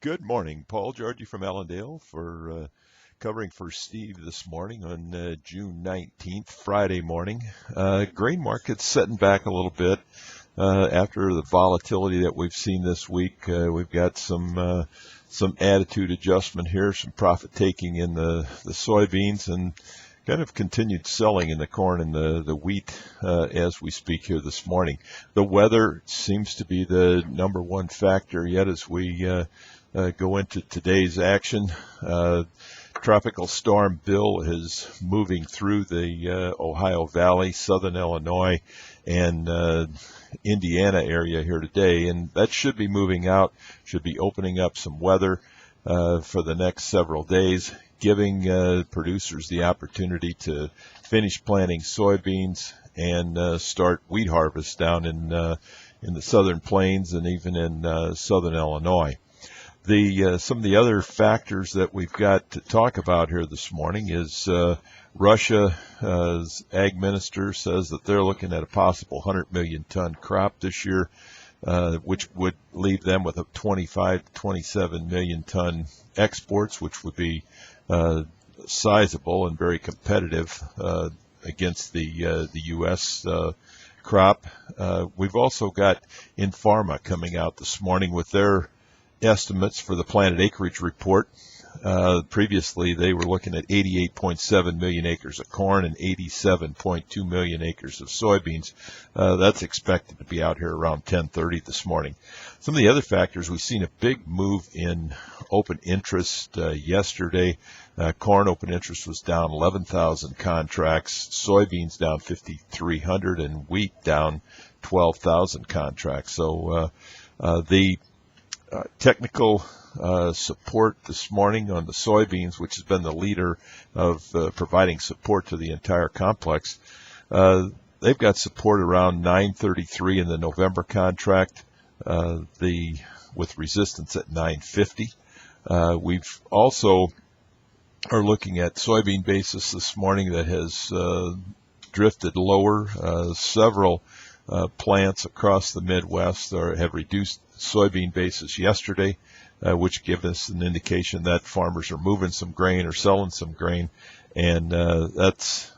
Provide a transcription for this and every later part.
Good morning, Paul Georgie from Allendale for covering for Steve this morning on June 19th, Friday morning. Grain market's setting back a little bit after the volatility that we've seen this week. We've got some attitude adjustment here, some profit taking in the soybeans, and kind of continued selling in the corn and the wheat as we speak here this morning. The weather seems to be the number one factor yet as we go into today's action. Tropical Storm Bill is moving through the Ohio Valley, southern Illinois, and Indiana area here today, and that should be moving out, should be opening up some weather for the next several days, giving producers the opportunity to finish planting soybeans and start wheat harvest down in the southern plains and even in southern Illinois. Some of the other factors that we've got to talk about here this morning is Russia's ag minister says that they're looking at a possible 100 million ton crop this year, which would leave them with a 25 to 27 million ton exports, which would be sizable and very competitive against the U.S. Crop. We've also got Inpharma coming out this morning with their estimates for the planted acreage report. Previously, they were looking at 88.7 million acres of corn and 87.2 million acres of soybeans. That's expected to be out here around 10:30 this morning. Some of the other factors, we've seen a big move in open interest yesterday. Corn open interest was down 11,000 contracts, soybeans down 5,300, and wheat down 12,000 contracts. So the technical support this morning on the soybeans, which has been the leader of providing support to the entire complex. They've got support around 933 in the November contract, with resistance at 950. We've also are looking at soybean basis this morning that has drifted lower. Several plants across the Midwest have reduced soybean basis yesterday, which gives us an indication that farmers are moving some grain or selling some grain, and that's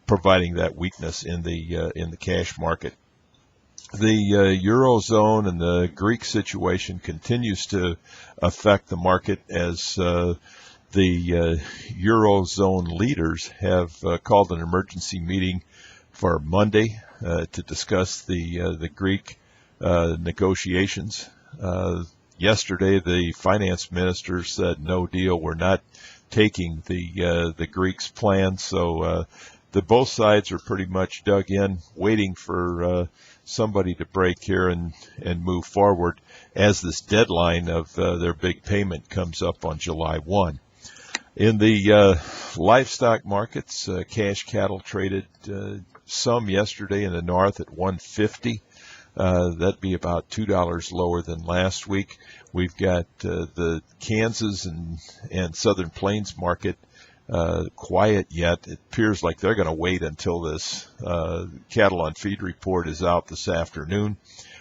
providing that weakness in the cash market. The Eurozone and the Greek situation continues to affect the market as the Eurozone leaders have called an emergency meeting for Monday to discuss the Greek negotiations. Yesterday, the finance minister said, "No deal. We're not taking the Greeks' plan." So both sides are pretty much dug in, waiting for somebody to break here and move forward as this deadline of their big payment comes up on July 1. In the livestock markets, cash cattle traded some yesterday in the north at 150. That'd be about $2 lower than last week. We've got the Kansas and Southern Plains market quiet yet. It appears like they're going to wait until this cattle on feed report is out this afternoon,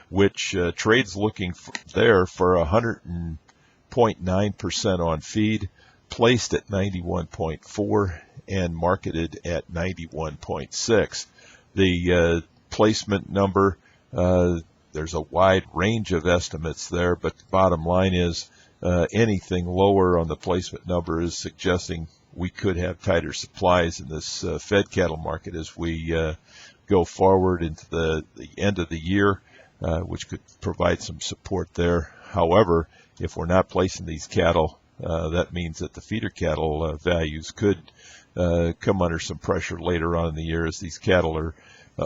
which trades looking there for 100.9% on feed, placed at 91.4 and marketed at 91.6. The placement number, there's a wide range of estimates there, but the bottom line is anything lower on the placement number is suggesting we could have tighter supplies in this fed cattle market as we go forward into the end of the year, which could provide some support there. However, if we're not placing these cattle, that means that the feeder cattle values could come under some pressure later on in the year as these cattle are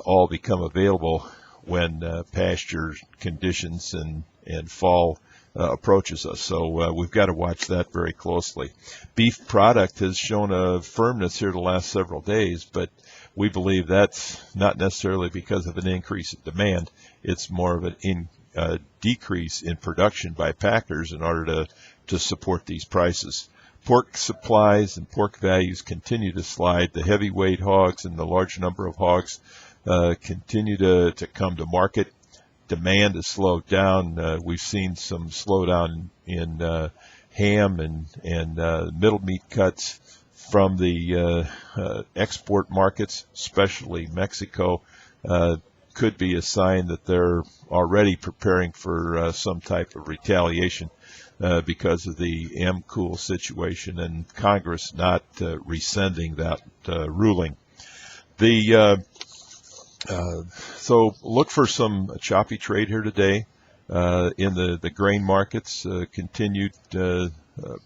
all become available when pasture conditions and fall approaches us. So we've got to watch that very closely. Beef product has shown a firmness here the last several days, but we believe that's not necessarily because of an increase in demand. It's more of a decrease in production by packers in order to support these prices. Pork supplies and pork values continue to slide. The heavyweight hogs and the large number of hogs continue to come to market. demand has slowed down. We've seen some slowdown in ham and middle meat cuts from the export markets, especially Mexico. Could be a sign that they're already preparing for some type of retaliation because of the MCOOL situation and Congress not rescinding that ruling. So look for some choppy trade here today in the grain markets. Continued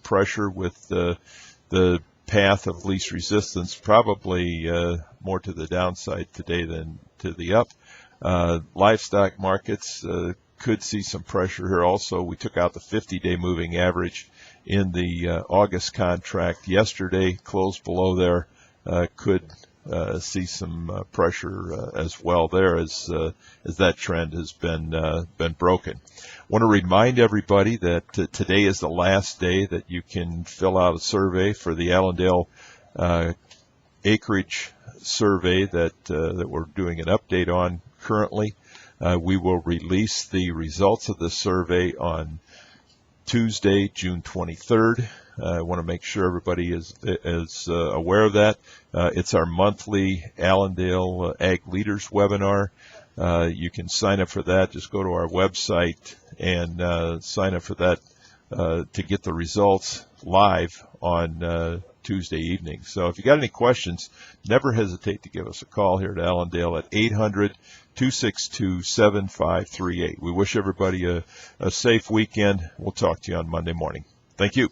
pressure with the path of least resistance, probably more to the downside today than to the up. Livestock markets could see some pressure here also. We took out the 50-day moving average in the August contract yesterday, closed below there. Could see some pressure as well there as that trend has been broken. Want to remind everybody that today is the last day that you can fill out a survey for the Allendale acreage survey that we're doing an update on currently. We will release the results of the survey on Tuesday, June 23rd. I want to make sure everybody is aware of that. It's our monthly Allendale Ag Leaders webinar. You can sign up for that. Just go to our website and sign up for that to get the results live on Tuesday evening. So if you got any questions, never hesitate to give us a call here at Allendale at 800-262-7538. We wish everybody a safe weekend. We'll talk to you on Monday morning. Thank you.